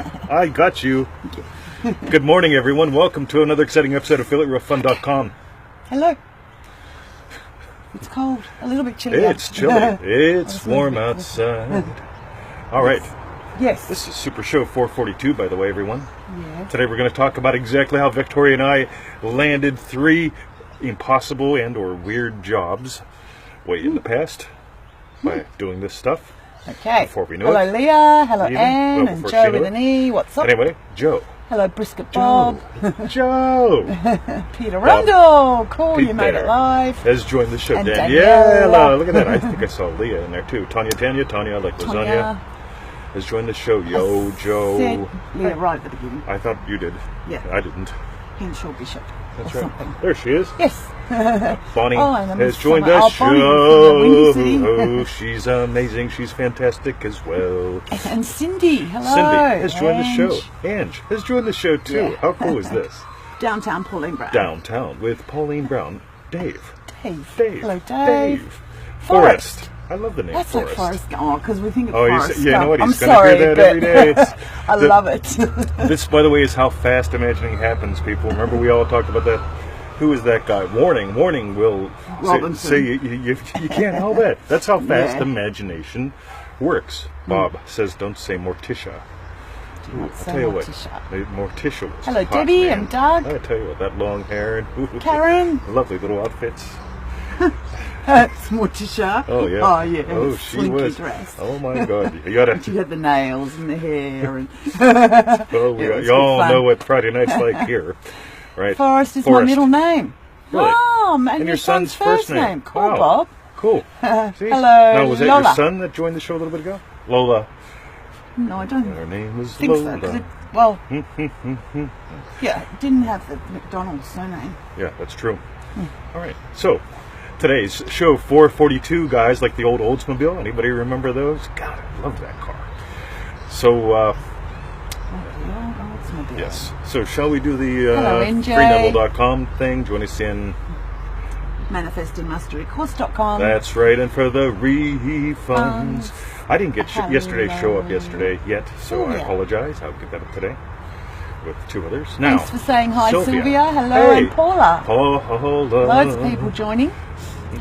I got you. Good morning, everyone. Welcome to another exciting episode of AffiliateRealFun.com. Hello. It's cold. A little bit chilly. It's chilly. It's warm outside. All right. Yes. This is Super Show 442, by the way, everyone. Yeah. Today we're going to talk about exactly how Victoria and I landed 3 impossible and or weird jobs way in the past by doing this stuff. Okay. Before we know Hello, it. Leah. Hello, Even. Anne. Well, and before she Joe knew with it. an E. What's up? Anyway, Joe. Hello, Brisket Bob. Joe. Peter Rundle. Cool, Pete you made there it live. has joined the show. And Daniela. Look at that. I think I saw Leah in there too. Tanya, like lasagna, Tonya. has joined the show. Yo, Joe. Said Leah right at the beginning. I thought you did. Yeah. I didn't. Henshaw Bishop. That's or right. something. There she is. Yes. Bonnie Oh, and I has missed joined someone. us. Oh, Bonnie from the Windy City. Oh, she's amazing. She's fantastic as well. And Cindy. Hello. Cindy has joined the Ange. show. Ange has joined the show too. Yeah. How cool is this? Downtown Pauline Brown. Downtown with Pauline Brown. Dave. Dave. Dave. Hello, Dave. Forrest. I love the name That's Forrest. like Forrest Gump. Oh, because we think of Oh, Forrest you know what? Gump. He's I'm going to sorry, hear that but every day. It's I love it. This, by the way, is how fast imagining happens, people. Remember we all talked about that? Who is that guy? Warning, Will Robinson. say you can't help that. That's how fast Yeah. imagination works. Bob says don't say Morticia. Do not I'll say tell you what, Morticia. Morticia was Hello, hot, Debbie man. and Doug. I tell you what, that long hair and Karen. lovely little outfits. It's Morticia. Oh yeah. Oh yeah. Oh, she Slinky was. dress. Oh my God. You gotta. She had the nails and the hair and Well, It was you all good fun. know what Friday night's like here, right? Forrest is my middle name. Really? Oh, and your son's first name. Cool, Wow. Bob. Cool. See? Hello, Now, was that your Lola. son that joined the show a little bit ago? Lola. No, I don't Her name was think so. Lola. 'Cause it, well, yeah, it didn't have the McDonald's surname. Yeah, that's true. All right. So, today's show 442, guys, like the old Oldsmobile. Anybody remember those? God, I loved that car. So, Oh, the old Oldsmobile. yes. So, shall we do the Hello, NJ. freeneville.com thing? Join us in. ManifestingMasteryCourse.com. That's right. And for the refunds. I didn't get yesterday's show up Hello. yesterday yet, so Oh, I yeah. apologize. I'll get that up today with 2 others. Now, Thanks for saying hi, Sylvia. Hello, Hey. and Paula. Paula. Loads of people joining.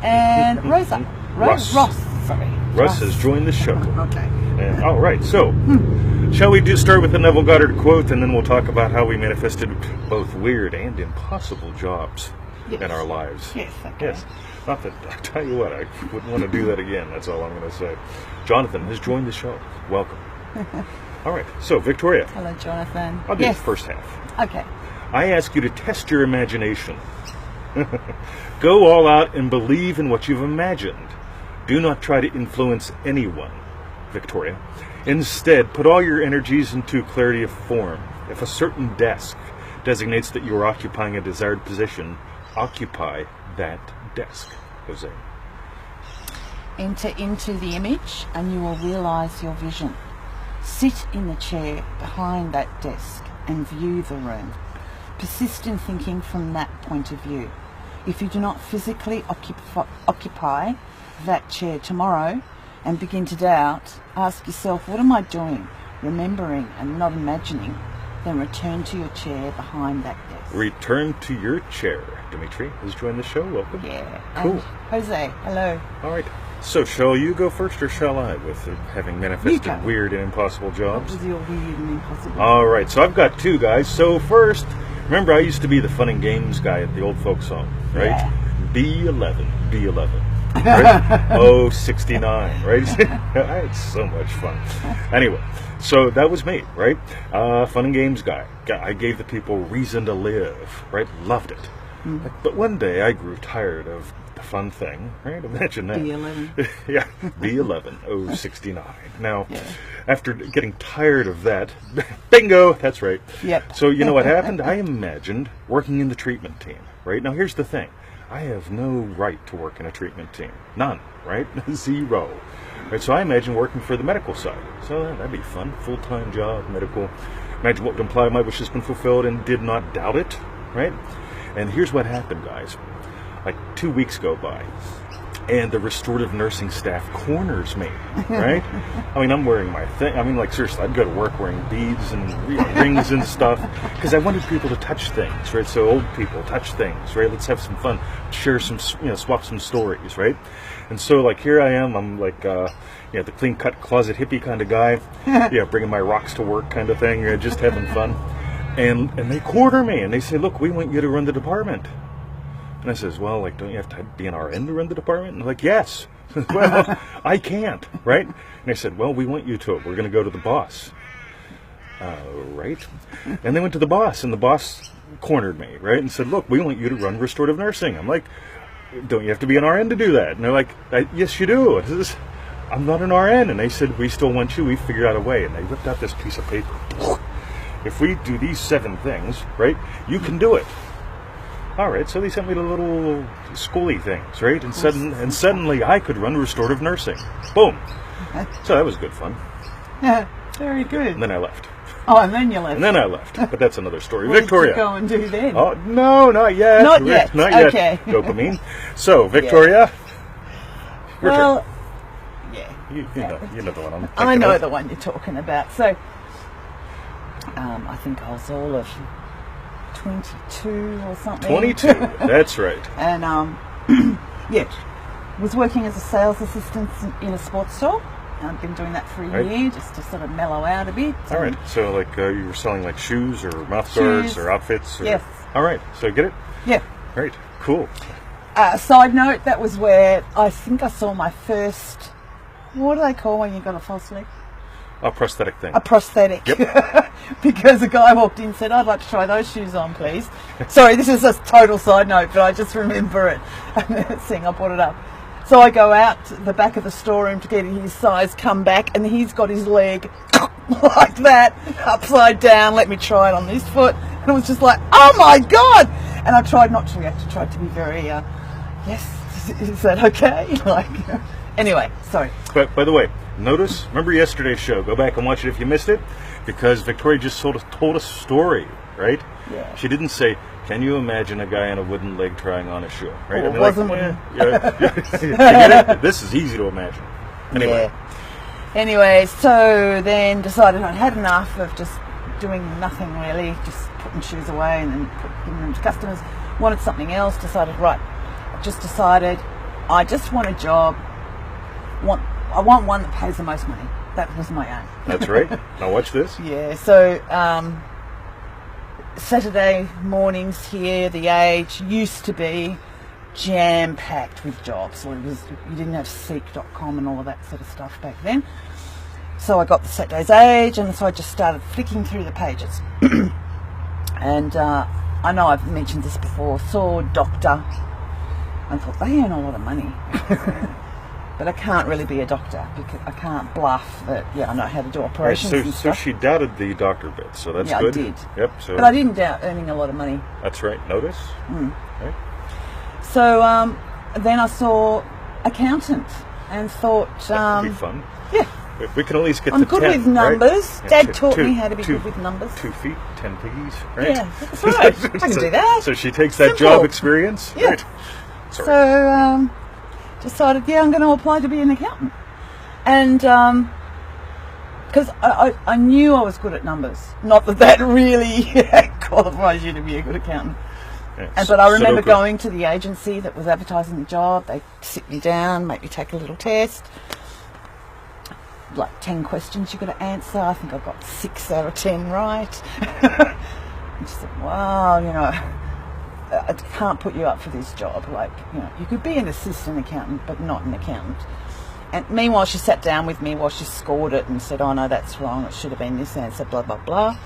And Rosa. Russ. Ross. Sorry. Russ has joined the show. Okay. And, all right, so shall we start with the Neville Goddard quote, and then we'll talk about how we manifested both weird and impossible jobs Yes. in our lives. Yes, okay. Yes. Not that, I tell you what, I wouldn't want to do that again. That's all I'm going to say. Jonathan has joined the show. Welcome. All right, so Victoria, Hello, Jonathan. I'll do yes. the first half. Okay. I ask you to test your imagination. Go all out and believe in what you've imagined. Do not try to influence anyone, Victoria. Instead, put all your energies into clarity of form. If a certain desk designates that you are occupying a desired position, occupy that desk, Jose. Enter into the image and you will realize your vision. Sit in the chair behind that desk and view the room. Persist in thinking from that point of view. If you do not physically occupy that chair tomorrow and begin to doubt, ask yourself, what am I doing? Remembering and not imagining. Then return to your chair behind that desk. Return to your chair. Dimitri has joined the show. Welcome. Yeah. Cool. And Jose, hello. All right. So, shall you go first, or shall I, with having You manifested go. weird and impossible What jobs? was your weird and impossible? All right, so I've got 2 guys. So first, remember I used to be the fun and games guy at the old folks home, right? Yeah. B11, right? Oh, 69, right? It's so much fun. Anyway, so that was me, right? Fun and games guy. I gave the people reason to live, right? Loved it. But one day I grew tired of the fun thing, right? Imagine that. B11. Yeah, B11, 069. Now, Yeah. after getting tired of that, bingo, that's right. Yep. So you know what happened? I imagined working in the treatment team, right? Now here's the thing. I have no right to work in a treatment team. None, right? 0. Right, so I imagine working for the medical side. So that'd be fun. Full-time job, medical. Imagine what would imply my wish has been fulfilled and did not doubt it, right? And here's what happened, guys. Like 2 weeks go by. and the restorative nursing staff corners me, right? I mean, I'm wearing my thing. I mean, like, seriously, I'd go to work wearing beads and rings and stuff because I wanted people to touch things, right? So old people touch things, right? Let's have some fun, share some, swap some stories, right? And so, like, here I am. I'm like, the clean-cut closet hippie kind of guy, bringing my rocks to work kind of thing, just having fun. And they corner me and they say, look, we want you to run the department. And I says, well, like, don't you have to be an RN to run the department? And they're like, yes. Well, I can't, right? And I said, well, we want you to. We're going to go to the boss. Right? And they went to the boss, and the boss cornered me, right? And said, look, we want you to run restorative nursing. I'm like, don't you have to be an RN to do that? And they're like, yes, you do. I'm not an RN. And they said, we still want you. We figured out a way. And they ripped out this piece of paper. If we do these 7 things, right, you can do it. All right, so they sent me the little schooly things, right? And suddenly I could run restorative nursing. Boom. So that was good fun. Yeah, very good. And then I left. Oh, and then you left. And then I left. But that's another story. What Victoria. did you go and do then? Oh, no, not yet. Not yet. Not yet. Okay. Dopamine. So, Victoria. Your Well, turn. You know the one I'm thinking I know of. the one you're talking about. So, I think I was all of 22 or something. 22. That's right. And was working as a sales assistant in a sports store. I've been doing that for a year just to sort of mellow out a bit. All right. So, like, you were selling like shoes or mouth guards or outfits. Or... Yes. All right. So, get it? Yeah. Right. Cool. Side note: that was where I think I saw my first. What do they call when you got a false leg? A prosthetic thing. A prosthetic. Yep. Because a guy walked in and said, I'd like to try those shoes on, please. Sorry, this is a total side note, but I just remember it. And seeing I brought it up. So I go out to the back of the storeroom to get his size, come back, and he's got his leg like that, upside down. Let me try it on this foot. And I was just like, oh my God! And I tried not to react. I tried to be very, yes, is that okay? Like, anyway, sorry. But by the way, remember yesterday's show? Go back and watch it if you missed it, because Victoria just told a story, right? Yeah. She didn't say, can you imagine a guy on a wooden leg trying on a shoe? Right? Oh, it wasn't wooden. You get it? This is easy to imagine. Anyway. Yeah. Anyway, so then decided I'd had enough of just doing nothing really, just putting shoes away and then giving them to customers. Wanted something else, decided I just want a job. I want one that pays the most money. That was my aim. That's right. Now watch this. Yeah, so Saturday mornings here, The Age, used to be jam-packed with jobs. So you didn't have Seek.com and all of that sort of stuff back then. So I got the Saturday's Age, and so I just started flicking through the pages. And I know I've mentioned this before, saw Doctor, and thought, they earn a lot of money. But I can't really be a doctor because I can't bluff that, I know how to do operations and so stuff. she doubted the doctor bit, so that's Yeah, good. I did. Yep. So But I didn't doubt earning a lot of money. that's right. Notice. Right. So then I saw accountant and thought, That would be fun. yeah, We can at least get I'm to good 10, with numbers. right? Dad taught me how to be good with numbers. 2 feet, 10 piggies, right? Yeah, that's right. I can do that. So she takes that Simple. job experience. Yeah. Right. Sorry. So decided, I'm going to apply to be an accountant. And because I knew I was good at numbers. Not that really qualifies you to be a good accountant. Yeah, But I remember Sudoku. going to the agency that was advertising the job. They sit me down, make me take a little test. Like 10 questions you got to answer. I think I got 6 out of 10 right. I just thought, wow, I can't put you up for this job. Like, you could be an assistant accountant, but not an accountant. And meanwhile, she sat down with me while she scored it and said, oh no, that's wrong. It should have been this answer, blah, blah, blah.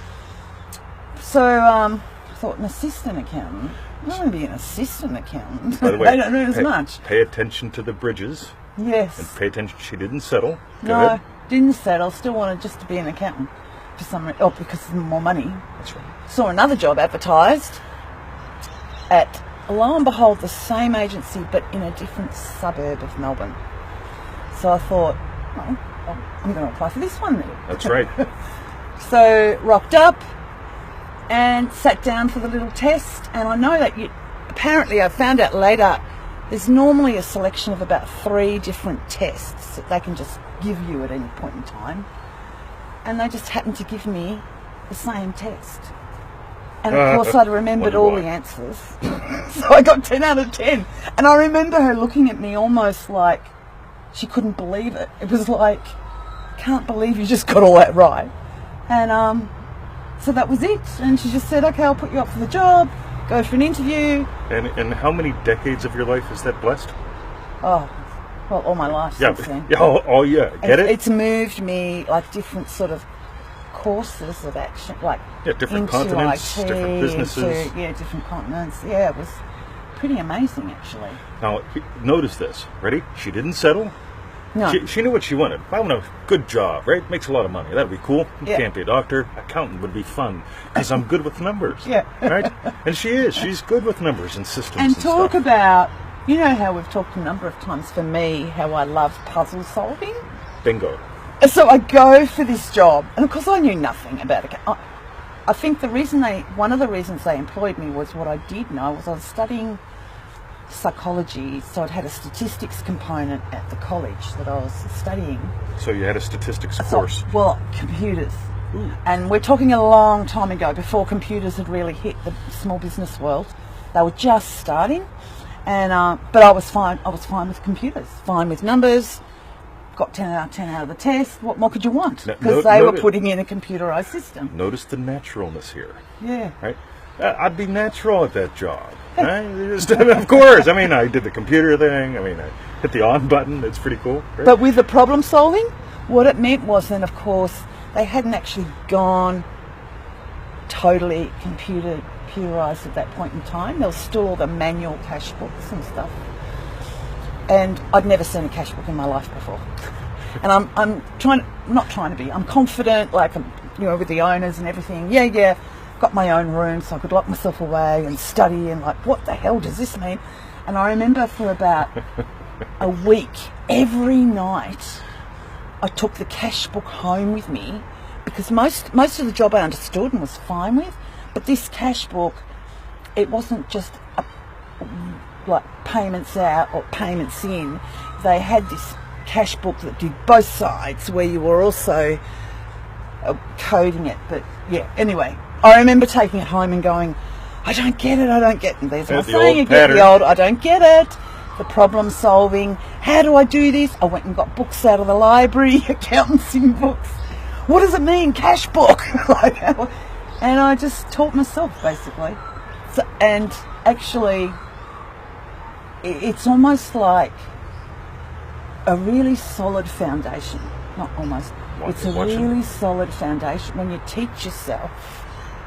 So I thought, an assistant accountant? I'm not going to be an assistant accountant. By the way, They don't earn as much. Pay attention to the bridges. Yes. And pay attention. She didn't settle. Go No, ahead. didn't settle. Still wanted just to be an accountant for some reason. Oh, because of more money. That's right. Saw another job advertised at, lo and behold, the same agency but in a different suburb of Melbourne. So I thought, I'm going to apply for this one then. That's right. So rocked up and sat down for the little test, and I know that apparently I found out later there's normally a selection of about 3 different tests that they can just give you at any point in time. And they just happened to give me the same test. And of course I'd remembered all the answers. So I got 10 out of 10. And I remember her looking at me almost like she couldn't believe it. It was like, can't believe you just got all that right. And so that was it. And she just said, okay, I'll put you up for the job, go for an interview. And how many decades of your life is that blessed? Oh, well, all my life Yeah, since then. yeah, oh yeah, get it? It's moved me like different sort of courses of action, like different into continents, IT, different businesses. into, different continents. Yeah, it was pretty amazing actually. Now, notice this. Ready? She didn't settle. No, She knew what she wanted. I want a good job, right? Makes a lot of money. That'd be cool. Yeah. Can't be a doctor. Accountant would be fun because I'm good with numbers. Yeah. Right? And she is. She's good with numbers and systems and and talk stuff. about, you know how we've talked a number of times for me how I love puzzle solving. Bingo. So I go for this job, and of course I knew nothing about it. I think one of the reasons they employed me was what I did know was I was studying psychology, so it had a statistics component at the college that I was studying. So you had a statistics course. Well, computers. And we're talking a long time ago, before computers had really hit the small business world. They were just starting, and but I was fine. I was fine with computers, fine with numbers. Got 10 out of 10 out of the test. What more could you want? Because they were putting in a computerized system. Notice the naturalness here. Yeah. Right? I'd be natural at that job. Right? Of course. I mean, I did the computer thing. I mean, I hit the on button. It's pretty cool. Right? But with the problem solving, what it meant was then, of course, they hadn't actually gone totally computerized at that point in time. There was still all the manual cash books and stuff. And I'd never seen a cash book in my life before. And I'm not trying to be. I'm confident, like, with the owners and everything. Yeah. Got my own room so I could lock myself away and study and like, what the hell does this mean? And I remember for about a week, every night, I took the cash book home with me because most of the job I understood and was fine with, but this cash book, it wasn't just like payments out or payments in. They had this cash book that did both sides where you were also coding it. But yeah, anyway, I remember taking it home and going, I don't get it. There's my saying again, the old, I don't get it. The problem solving. How do I do this? I went and got books out of the library, accountancy books. What does it mean, cash book? And I just taught myself basically. So, and actually, it's almost like a really solid foundation. Not almost. It's a really solid foundation. When you teach yourself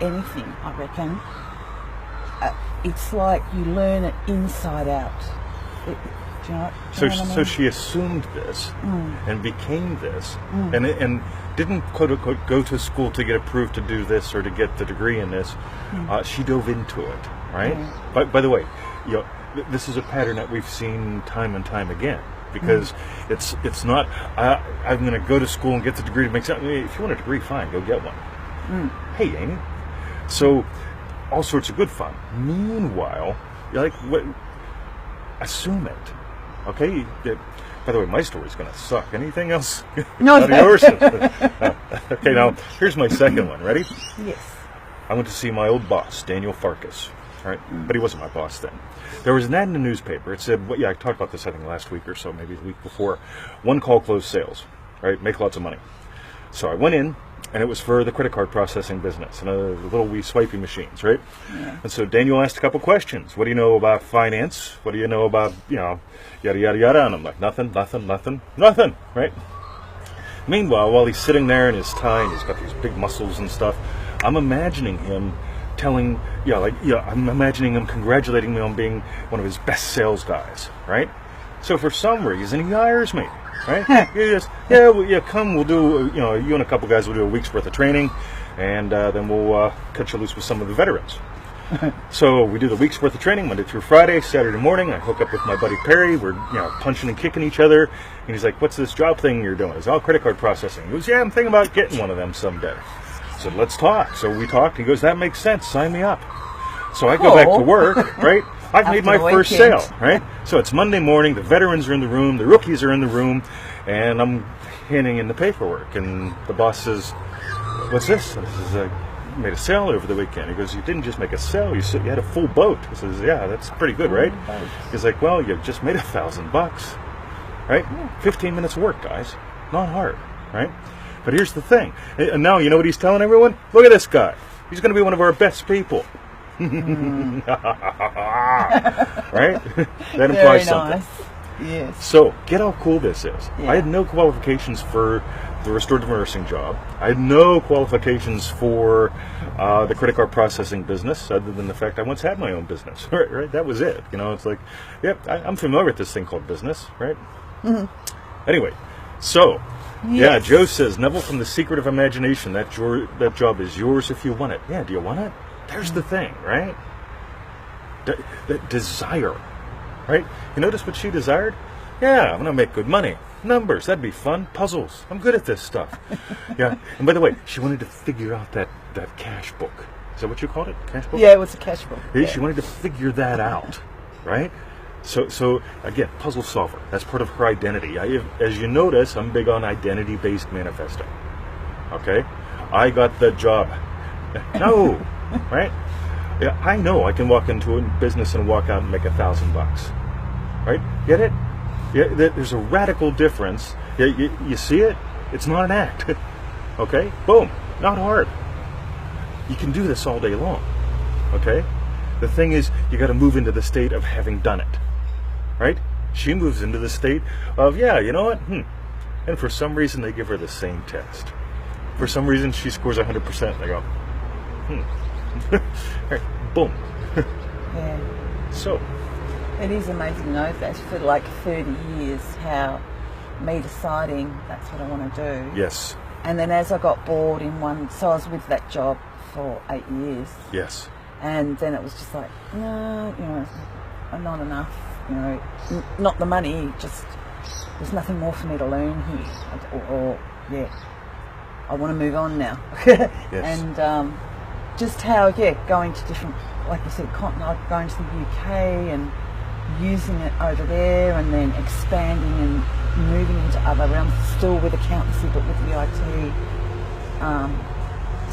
anything, I reckon, it's like you learn it inside out. Do you know what I mean? So she assumed this and became this and didn't, quote unquote, go to school to get approved to do this or to get the degree in this. She dove into it, right? By the way, this is a pattern that we've seen time and time again. Because it's not, I'm going to go to school and get the degree to make sense. If you want a degree, fine, go get one. Hey, Amy. So, all sorts of good fun. Meanwhile, you're like, what? Assume it. Okay? By the way, my story's going to suck. Anything else? No. Out of yours? Okay, now, here's my second one. Ready? Yes. I went to see my old boss, Daniel Farkas. Right? But he wasn't my boss then. There was an ad in the newspaper. It said, I talked about this, I think, last week or so, maybe the week before. One call closed sales, right? Make lots of money. So I went in, and it was for the credit card processing business and the little wee swiping machines, right? Yeah. And so Daniel asked a couple questions. What do you know about finance? What do you know about, yada, yada, yada? And I'm like, nothing, right? Meanwhile, while he's sitting there in his tie, and he's got these big muscles and stuff, I'm imagining him telling, I'm imagining him congratulating me on being one of his best sales guys, right? So for some reason, he hires me, right? He goes, come, we'll do, you and a couple guys will do a week's worth of training, and then we'll cut you loose with some of the veterans. So we do the week's worth of training, Monday through Friday. Saturday morning, I hook up with my buddy Perry. We're, punching and kicking each other. And he's like, what's this job thing you're doing? It's all credit card processing. He goes, I'm thinking about getting one of them someday. I said, let's talk. So we talked. He goes, that makes sense. Sign me up. So I go back to work, right? I've made my first sale, right? So it's Monday morning, the veterans are in the room, the rookies are in the room, and I'm handing in the paperwork, and the boss says, "What's this?" And I says, "You made a sale over the weekend." He goes, "You didn't just make a sale, you had a full boat." I says, "Yeah, that's pretty good, right?" He's like, "Well, you just made $1,000, right? 15 minutes of work, guys. Not hard, right?" But here's the thing. And now you know what he's telling everyone? Look at this guy. He's going to be one of our best people. Right? That implies something. Nice. Yes. So, get how cool this is. Yeah. I had no qualifications for the restorative nursing job. I had no qualifications for the credit card processing business, other than the fact I once had my own business. Right? That was it. You know, it's like, yep, I'm familiar with this thing called business, right? Mm-hmm. Anyway, so, yeah, Joe says, Neville from The Secret of Imagination, that job is yours if you want it. Yeah, do you want it? There's the thing, right? That desire, right? You notice what she desired? Yeah, I'm going to make good money. Numbers, that'd be fun. Puzzles, I'm good at this stuff. Yeah, and by the way, she wanted to figure out that cash book. Is that what you called it? Cash book? Yeah, it was a cash book. Yeah. She wanted to figure that out, right? So again, puzzle solver. That's part of her identity. As you notice, I'm big on identity-based manifesting. Okay? I got the job. No, right? Yeah, I know I can walk into a business and walk out and make $1,000, right? Get it? Yeah, there's a radical difference. You see it? It's not an act. Okay? Boom. Not hard. You can do this all day long. Okay? The thing is, you got to move into the state of having done it. Right? She moves into the state of, yeah, you know what? And for some reason, they give her the same test. For some reason, she scores 100%. They go, Right, boom. Yeah. So. It is amazing, though, that for like 30 years, how me deciding that's what I want to do. Yes. And then as I got bored so I was with that job for 8 years. Yes. And then it was just like, no, not enough. Not the money, just there's nothing more for me to learn here. I want to move on now. Yes. And just how, going to different, like you said, going to the UK and using it over there, and then expanding and moving into other realms, still with accountancy, but with the IT,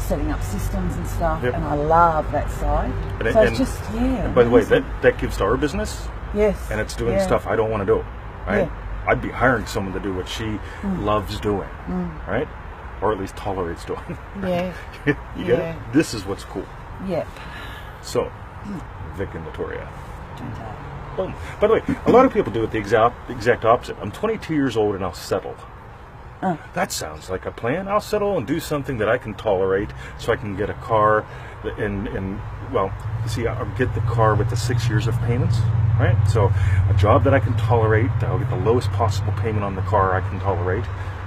setting up systems and stuff. Yep. And I love that side. It's just, And by the way, that gives to our business. Yes. And it's doing stuff I don't want to do, right? Yeah. I'd be hiring someone to do what she loves doing, right? Or at least tolerates doing. Yeah. You get it? This is what's cool. Yep. So, Vic and Victoria. Boom. By the way, a lot of people do it the exact opposite. I'm 22 years old and I'll settle. That sounds like a plan. I'll settle and do something that I can tolerate, so I can get a car, I'll get the car with the 6 years of payments, right? So a job that I can tolerate, I'll get the lowest possible payment on the car I can tolerate,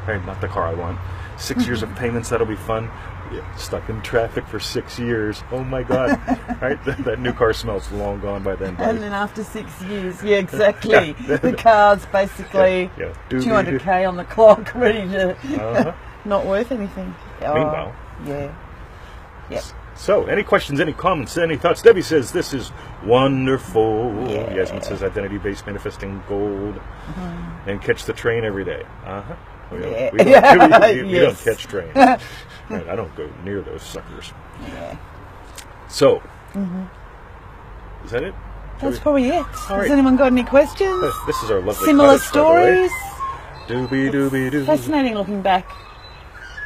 right? Not the car I want. 6 years of payments, that'll be fun. Yeah, stuck in traffic for 6 years. Oh my God! Right, that new car smells long gone by then. Buddy. And then after 6 years, exactly. The car's basically 200k on the clock, ready to not worth anything. Meanwhile, Yep. So, any questions, any comments, any thoughts? Debbie says this is wonderful. Yeah. Yasmin says identity-based manifesting gold, and catch the train every day. We don't catch trains. Right, I don't go near those suckers. Yeah. So, is that it? That's probably it. All Has right. anyone got any questions? This is our lovely Similar cottage, by the way. stories? Doobie-doobie-doo. Fascinating looking back.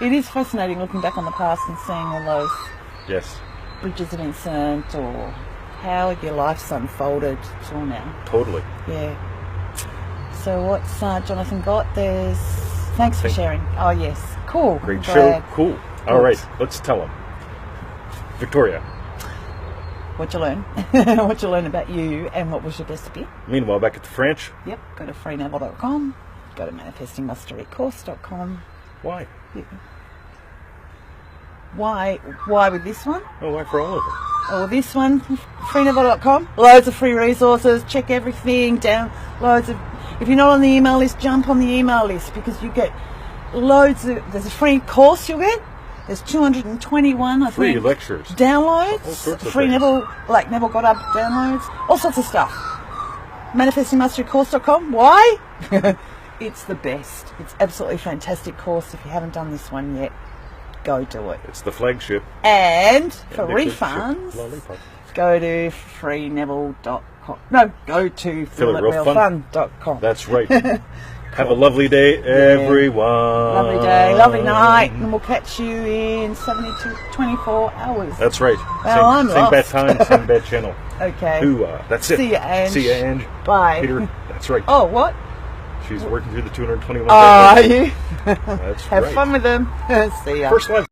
It is fascinating looking back on the past and seeing all those Yes. bridges that burnt or how your life's unfolded till now. Totally. Yeah. So what's Jonathan got? Thanks for sharing. Oh yes, cool. Great show. Glad. Cool. All right, let's tell them. Victoria. What you learn? What you learn about you, and what was your best bit? Meanwhile, back at the French. Yep. Go to freeneville.com. Go to manifestingmasterycourse.com. Why? Yeah. Why with this one? Oh, why for all of them? Oh, this one, freeneville.com. Loads of free resources. Check everything down. If you're not on the email list, jump on the email list, because you get there's a free course you'll get, There's 221, I Free think. lectures. Downloads. All sorts of Free things. Neville got up downloads. All sorts of stuff. ManifestingMasteryCourse.com. Why? It's the best. It's absolutely fantastic course. If you haven't done this one yet, go do it. It's the flagship. And for Addictive refunds, ship lollipop. go to freeneville.com. No, go to FeelItRealFun.com. That's right. Have a lovely day, everyone. Lovely day, lovely night, and we'll catch you in 24 hours. That's right. Well, I'm same bad lost. time, same bad channel. Okay. That's it. See ya, Ange. See ya, Ange. Bye. Peter, that's right. Oh, what? She's working through the 221. Are you? That's Have right. fun with them. See ya. First live.